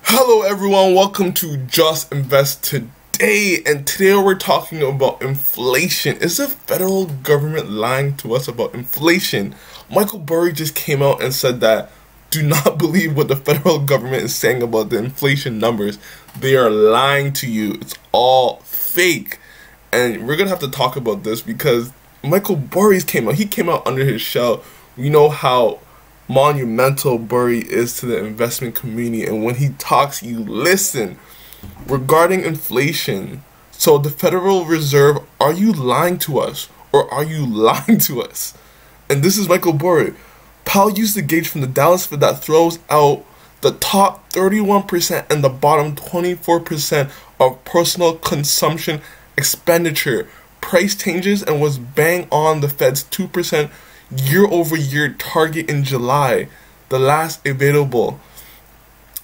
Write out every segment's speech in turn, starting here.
Hello everyone, welcome to Just Invest Today, and today we're talking about inflation. Is the federal government lying to us about inflation? Michael Burry just came out and said that do not believe what the federal government is saying about the inflation numbers. They are lying to you. It's all fake. And we're going to have to talk about this because Michael Burry came out. He came out under his shell. We know how monumental Burry is to the investment community, and when he talks, you listen. Regarding inflation, so the Federal Reserve, are you lying to us or are you lying to us? And this is Michael Burry. Powell used the gauge from the Dallas Fed that throws out the top 31% and the bottom 24% of personal consumption expenditure price changes and was bang on the Fed's 2% year-over-year target in July, the last available.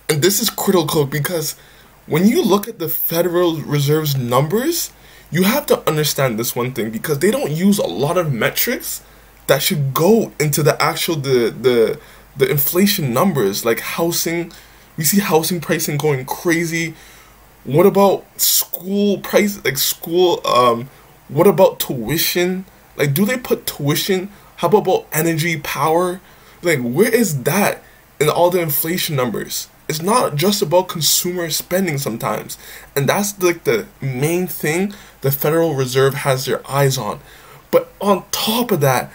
And this is critical because when you look at the Federal Reserve's numbers, you have to understand this one thing, because they don't use a lot of metrics that should go into the actual the inflation numbers, like housing. We see housing pricing going crazy. What about school price, like school what about tuition? Like, do they put tuition? How about energy, power? Like, where is that in all the inflation numbers? It's not just about consumer spending sometimes. And that's like the main thing the Federal Reserve has their eyes on. But on top of that,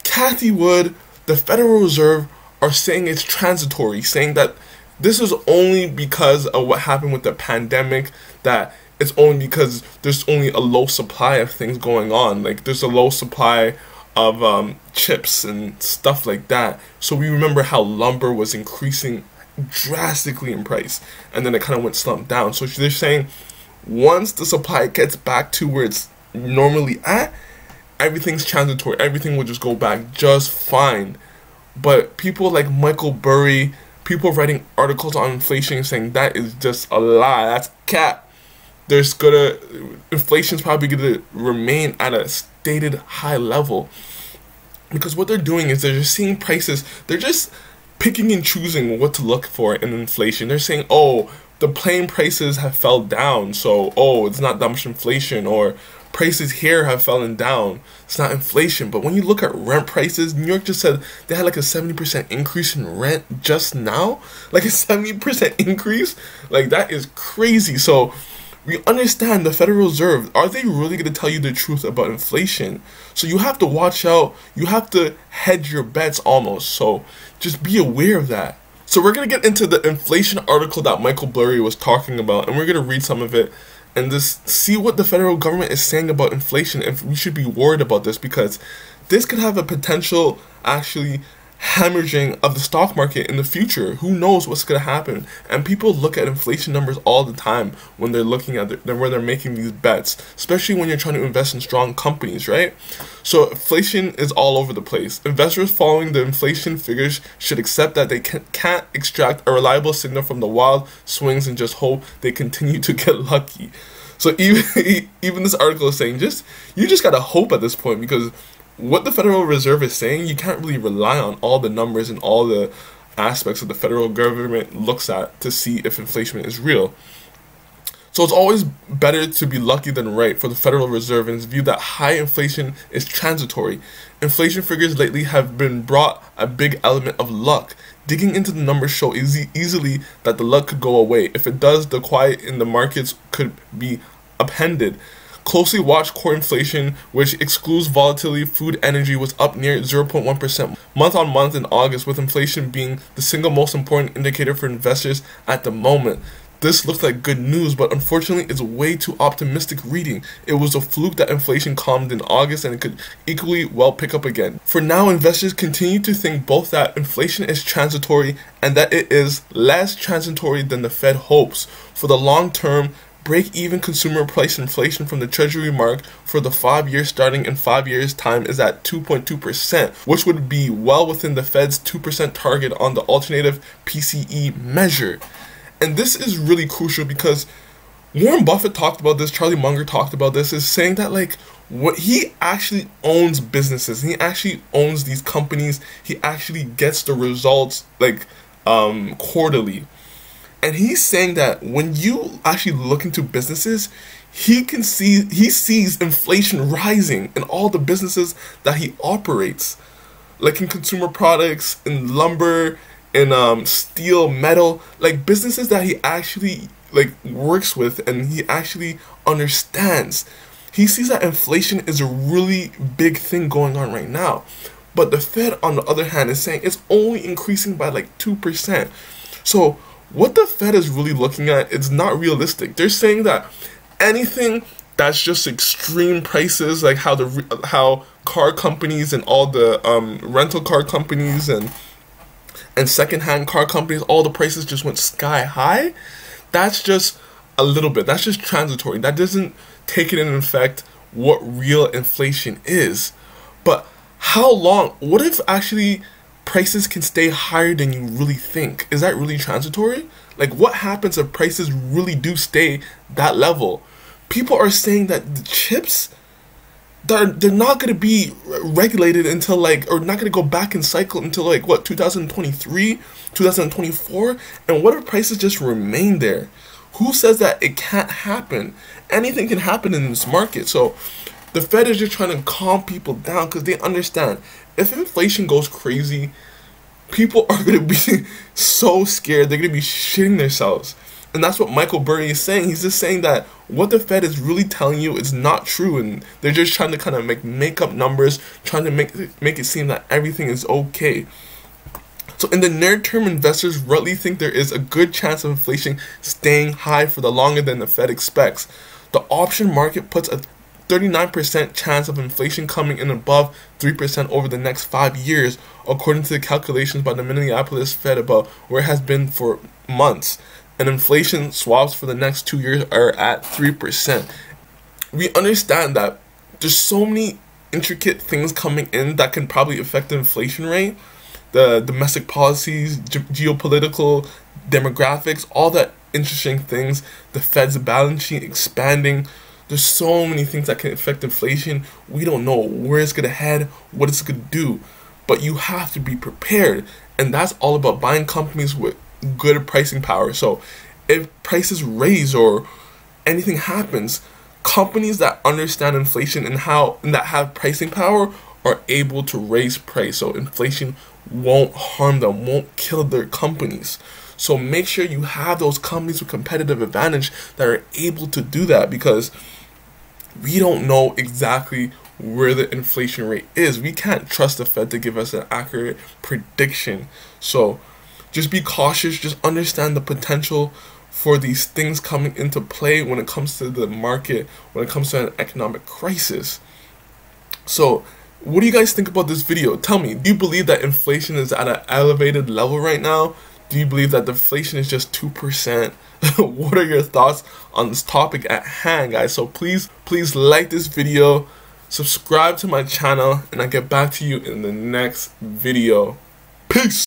Cathy Wood, the Federal Reserve, are saying it's transitory, saying that this is only because of what happened with the pandemic, that it's only because there's only a low supply of things going on. Like, there's a low supply of chips and stuff like that. So we remember how lumber was increasing drastically in price, and then it kind of went slumped down. So they're saying once the supply gets back to where it's normally at, everything's transitory. Everything will just go back just fine. But people like Michael Burry, people writing articles on inflation saying that is just a lie. That's cap. Inflation's probably gonna remain at a stated high level, because what they're doing is they're just seeing prices. They're just picking and choosing what to look for in inflation. They're saying, oh, the plane prices have fell down, so it's not that much inflation, or prices here have fallen down, it's not inflation. But when you look at rent prices, New York just said they had like a 70% increase in rent just now. Like a 70% increase? Like, that is crazy. So we understand the Federal Reserve, are they really going to tell you the truth about inflation? So you have to watch out. You have to hedge your bets almost. So just be aware of that. So we're going to get into the inflation article that Michael Burry was talking about, and we're going to read some of it and just see what the federal government is saying about inflation, if we should be worried about this, because this could have a potential actually hemorrhaging of the stock market in the future. Who knows what's going to happen? And people look at inflation numbers all the time when they're looking at where they're making these bets, especially when you're trying to invest in strong companies, right? So inflation is all over the place. Investors following the inflation figures should accept that they can't extract a reliable signal from the wild swings and just hope they continue to get lucky. So even this article is saying you just gotta hope at this point, because what the Federal Reserve is saying, you can't really rely on all the numbers and all the aspects that the federal government looks at to see if inflation is real. So it's always better to be lucky than right for the Federal Reserve in its view that high inflation is transitory. Inflation figures lately have been brought a big element of luck. Digging into the numbers show easily that the luck could go away. If it does, the quiet in the markets could be upended. Closely watched core inflation, which excludes volatility. Food energy was up near 0.1% month on month in August, with inflation being the single most important indicator for investors at the moment. This looks like good news, but unfortunately it's way too optimistic reading. It was a fluke that inflation calmed in August, and it could equally well pick up again. For now, investors continue to think both that inflation is transitory and that it is less transitory than the Fed hopes. For the long term, break-even consumer price inflation from the Treasury mark for the 5 years starting in 5 years' time is at 2.2%, which would be well within the Fed's 2% target on the alternative PCE measure. And this is really crucial because Warren Buffett talked about this, Charlie Munger talked about this, is saying that, like, what he actually owns businesses, he actually owns these companies, he actually gets the results, like, quarterly. And he's saying that when you actually look into businesses, he sees inflation rising in all the businesses that he operates, like in consumer products, in lumber, in steel, metal, like businesses that he actually like works with and he actually understands. He sees that inflation is a really big thing going on right now. But the Fed, on the other hand, is saying it's only increasing by like 2%. So what the Fed is really looking at is not realistic. They're saying that anything that's just extreme prices, like how car companies and all the rental car companies and secondhand car companies, all the prices just went sky high. That's just a little bit. That's just transitory. That doesn't take it in effect what real inflation is. But how long? What if actually prices can stay higher than you really think? Is that really transitory? Like, what happens if prices really do stay that level? People are saying that the chips, they're not going to be regulated until like, or not going to go back in cycle until like, what, 2023, 2024? And what if prices just remain there? Who says that it can't happen? Anything can happen in this market. So the Fed is just trying to calm people down because they understand if inflation goes crazy, people are going to be so scared. They're going to be shitting themselves. And that's what Michael Burry is saying. He's just saying that what the Fed is really telling you is not true. And they're just trying to kind of make up numbers, trying to make it seem that everything is okay. So in the near term, investors rightly think there is a good chance of inflation staying high for the longer than the Fed expects. The option market puts a 39% chance of inflation coming in above 3% over the next 5 years, according to the calculations by the Minneapolis Fed about where it has been for months. And inflation swaps for the next 2 years are at 3%. We understand that there's so many intricate things coming in that can probably affect the inflation rate. The domestic policies, geopolitical, demographics, all that interesting things. The Fed's balance sheet expanding. There's so many things that can affect inflation. We don't know where it's going to head, what it's going to do. But you have to be prepared. And that's all about buying companies with good pricing power. So if prices raise or anything happens, companies that understand inflation and that have pricing power are able to raise price. So inflation won't harm them, won't kill their companies. So make sure you have those companies with competitive advantage that are able to do that, because we don't know exactly where the inflation rate is. We can't trust the Fed to give us an accurate prediction. So just be cautious, just understand the potential for these things coming into play when it comes to the market, when it comes to an economic crisis. So what do you guys think about this video? Tell me, do you believe that inflation is at an elevated level right now? Do you believe that inflation is just 2%? What are your thoughts on this topic at hand, guys? So please like this video, subscribe to my channel, and I'll get back to you in the next video. Peace!